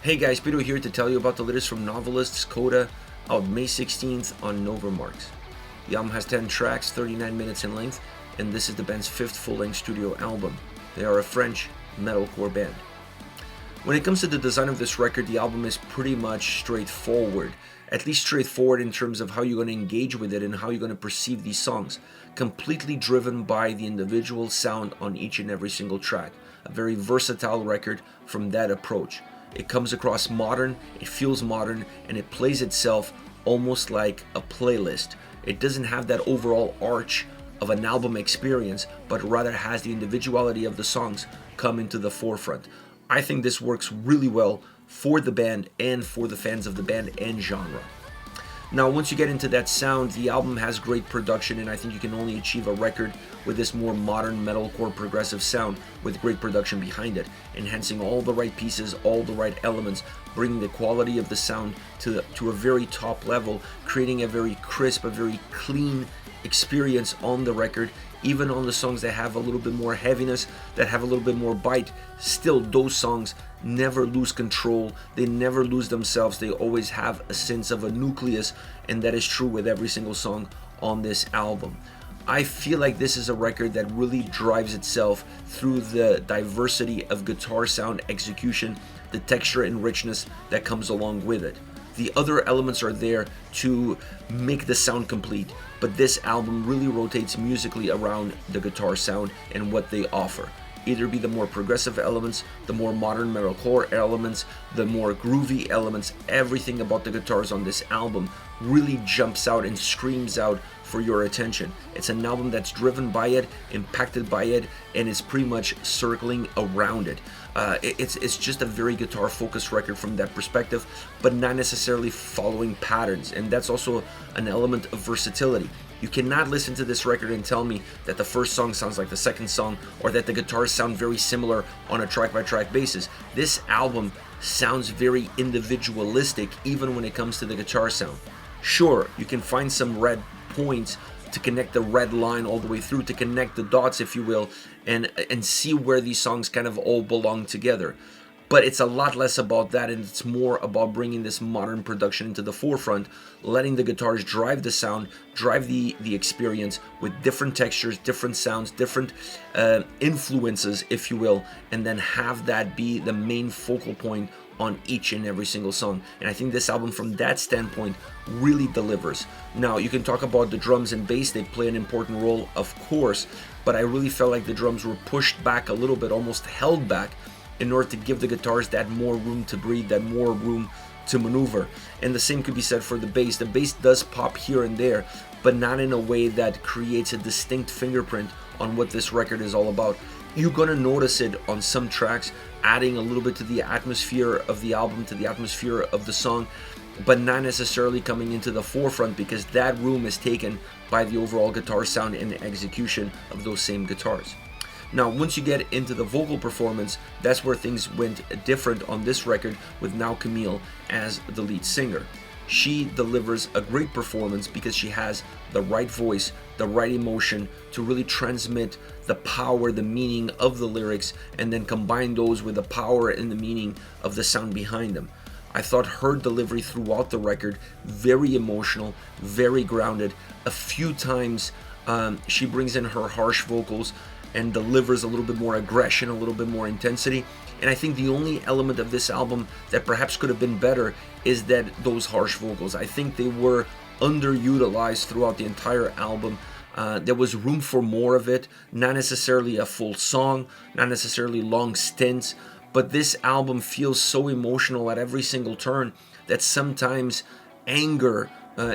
Hey guys, Peter here to tell you about the latest from Novelists, Coda, out May 16th on Novamarks. The album has 10 tracks, 39 minutes in length, and this is the band's 5th full-length studio album. They are a French metalcore band. When it comes to the design of this record, the album is pretty much straightforward. At least straightforward in terms of how you're going to engage with it and how you're going to perceive these songs. Completely driven by the individual sound on each and every single track. A very versatile record from that approach. It comes across modern, it feels modern, and it plays itself almost like a playlist. It doesn't have that overall arch of an album experience, but rather has the individuality of the songs come into the forefront. I think this works really well for the band and for the fans of the band and genre. Now, once you get into that sound, the album has great production, and I think you can only achieve a record with this more modern metalcore progressive sound with great production behind it, enhancing all the right pieces, all the right elements, bringing the quality of the sound to a very top level, creating a very crisp, a very clean experience on the record. Even on the songs that have a little bit more heaviness, that have a little bit more bite, still those songs never lose control, they never lose themselves, they always have a sense of a nucleus, and that is true with every single song on this album. I feel like this is a record that really drives itself through the diversity of guitar sound execution, the texture and richness that comes along with it. The other elements are there to make the sound complete, but this album really rotates musically around the guitar sound and what they offer. Either be the more progressive elements, the more modern metalcore elements, the more groovy elements, everything about the guitars on this album really jumps out and screams out for your attention. It's an album that's driven by it, impacted by it, and is pretty much circling around it. It's just a very guitar-focused record from that perspective, but not necessarily following patterns, and that's also an element of versatility. You cannot listen to this record and tell me that the first song sounds like the second song, or that the guitars sound very similar on a track-by-track basis. This album sounds very individualistic, even when it comes to the guitar sound. Sure, you can find some red points to connect the red line all the way through, to connect the dots, if you will, and see where these songs kind of all belong together. But it's a lot less about that, and it's more about bringing this modern production into the forefront, letting the guitars drive the sound, drive the experience with different textures, different sounds, different influences, if you will, and then have that be the main focal point on each and every single song. And I think this album, from that standpoint, really delivers. Now, you can talk about the drums and bass. They play an important role, of course, but I really felt like the drums were pushed back a little bit, almost held back, in order to give the guitars that more room to breathe, that more room to maneuver. And the same could be said for the bass. The bass does pop here and there, but not in a way that creates a distinct fingerprint on what this record is all about. You're gonna notice it on some tracks, adding a little bit to the atmosphere of the album, to the atmosphere of the song, but not necessarily coming into the forefront, because that room is taken by the overall guitar sound and the execution of those same guitars. Now, once you get into the vocal performance, that's where things went different on this record, with now Camille as the lead singer. She delivers a great performance because she has the right voice, the right emotion to really transmit the power, the meaning of the lyrics, and then combine those with the power and the meaning of the sound behind them. I thought her delivery throughout the record, very emotional, very grounded. A few times she brings in her harsh vocals and delivers a little bit more aggression, a little bit more intensity. And I think the only element of this album that perhaps could have been better is that those harsh vocals. I think they were underutilized throughout the entire album. There was room for more of it, not necessarily a full song, not necessarily long stints, but this album feels so emotional at every single turn that sometimes anger,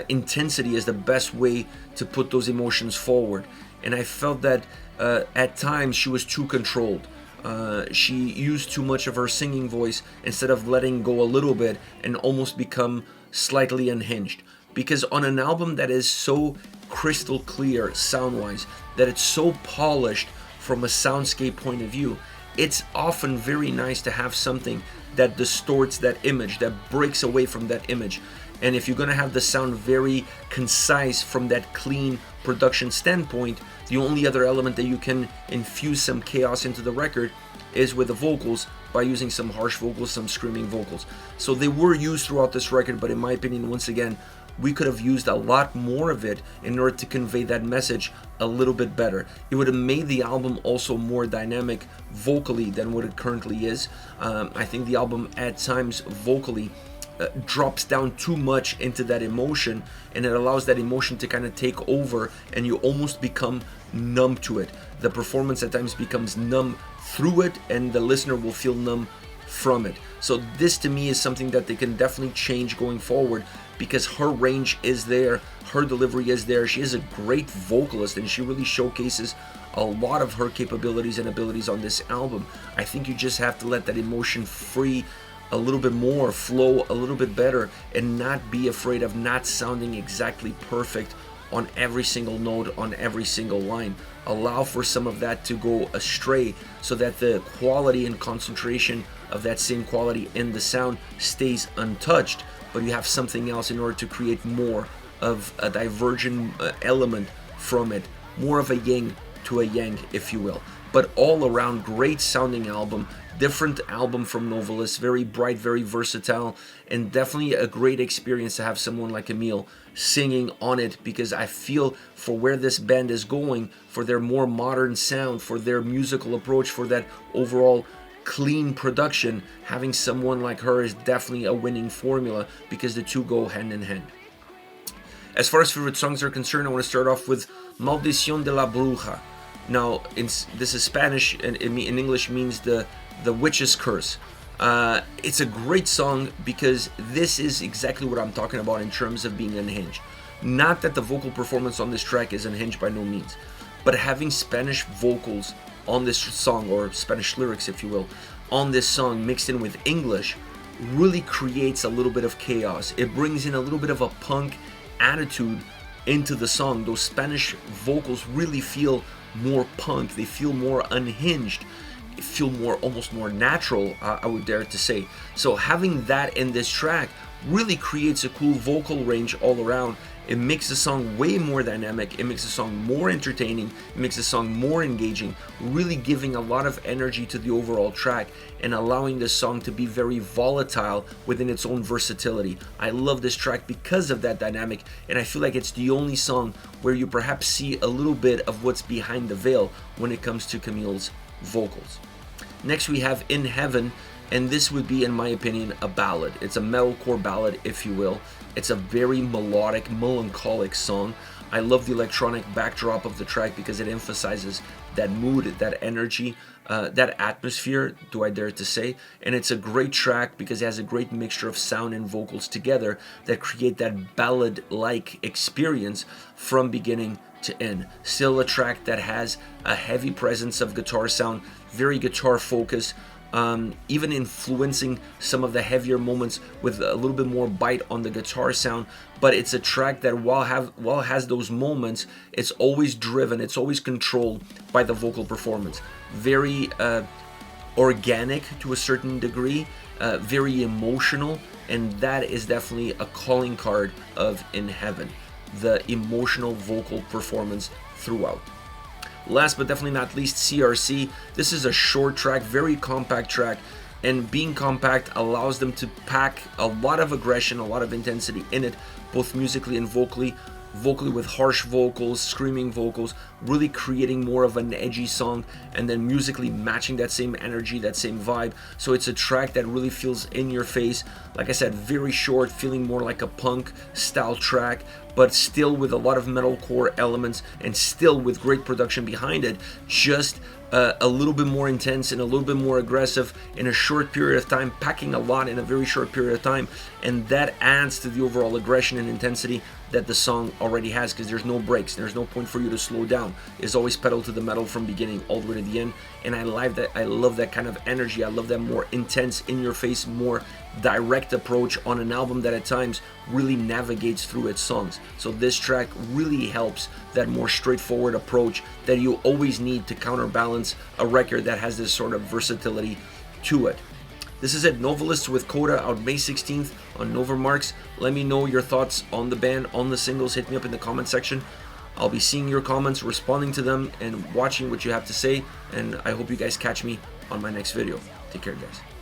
intensity is the best way to put those emotions forward. And I felt that at times she was too controlled. She used too much of her singing voice instead of letting go a little bit and almost become slightly unhinged. Because on an album that is so crystal clear sound-wise, that it's so polished from a soundscape point of view, it's often very nice to have something that distorts that image, that breaks away from that image. And if you're going to have the sound very concise from that clean production standpoint, the only other element that you can infuse some chaos into the record is with the vocals, by using some harsh vocals, some screaming vocals. So they were used throughout this record, but in my opinion, once again, we could have used a lot more of it in order to convey that message a little bit better. It would have made the album also more dynamic vocally than what it currently is. I think the album at times vocally drops down too much into that emotion, and it allows that emotion to kind of take over, and you almost become numb to it. The performance at times becomes numb through it, and the listener will feel numb from it. So this to me is something that they can definitely change going forward, because her range is there, her delivery is there. She is a great vocalist, and she really showcases a lot of her capabilities and abilities on this album. I think you just have to let that emotion free a little bit more, flow a little bit better, and not be afraid of not sounding exactly perfect on every single note, on every single line. Allow for some of that to go astray, so that the quality and concentration of that same quality in the sound stays untouched, but you have something else in order to create more of a divergent element from it, more of a yin to a yang, if you will. But all around, great sounding album, different album from Novelists, very bright, very versatile, and definitely a great experience to have someone like Emile singing on it, because I feel for where this band is going, for their more modern sound, for their musical approach, for that overall clean production, having someone like her is definitely a winning formula, because the two go hand in hand. As far as favorite songs are concerned, I want to start off with Maldición de la Bruja. Now, this is Spanish, and in English means the witch's curse. It's a great song, because this is exactly what I'm talking about in terms of being unhinged. Not that the vocal performance on this track is unhinged, by no means, but having Spanish vocals on this song, or Spanish lyrics, if you will, on this song mixed in with English, really creates a little bit of chaos. It brings in a little bit of a punk attitude into the song. Those Spanish vocals really feel more punk, they feel more unhinged, feel more, almost more natural, I would dare to say. So having that in this track really creates a cool vocal range all around. It makes the song way more dynamic, it makes the song more entertaining, it makes the song more engaging, really giving a lot of energy to the overall track and allowing the song to be very volatile within its own versatility. I love this track because of that dynamic, and I feel like it's the only song where you perhaps see a little bit of what's behind the veil when it comes to Camille's vocals. Next we have In Heaven, and this would be, in my opinion, a ballad. It's a metalcore ballad, if you will. It's a very melodic, melancholic song. I love the electronic backdrop of the track because it emphasizes that mood, that energy, that atmosphere, do I dare to say. And it's a great track because it has a great mixture of sound and vocals together that create that ballad-like experience from beginning to end. Still a track that has a heavy presence of guitar sound, very guitar focused, even influencing some of the heavier moments with a little bit more bite on the guitar sound. But it's a track that while it has those moments, it's always driven, it's always controlled by the vocal performance. Very organic to a certain degree, very emotional, and that is definitely a calling card of In Heaven, the emotional vocal performance throughout. Last but definitely not least, CRC. This is a short track, very compact track, and being compact allows them to pack a lot of aggression, a lot of intensity in it, both musically and vocally with harsh vocals, screaming vocals, really creating more of an edgy song, and then musically matching that same energy, that same vibe. So it's a track that really feels in your face. Like I said, very short, feeling more like a punk style track, but still with a lot of metalcore elements and still with great production behind it. Just a little bit more intense and a little bit more aggressive in a short period of time, packing a lot in a very short period of time, and that adds to the overall aggression and intensity that the song already has, because there's no breaks, there's no point for you to slow down. It's always pedal to the metal from beginning all the way to the end, and I love that kind of energy. I love that more intense, in your face, more direct approach on an album that at times really navigates through its songs. So this track really helps that more straightforward approach that you always need to counterbalance a record that has this sort of versatility to it. This is it, Novelists with Coda, out May 16th on Novamarks. Let me know your thoughts on the band, on the singles. Hit me up in the comment section. I'll be seeing your comments, responding to them, and watching what you have to say, and I hope you guys catch me on my next video. Take care, guys.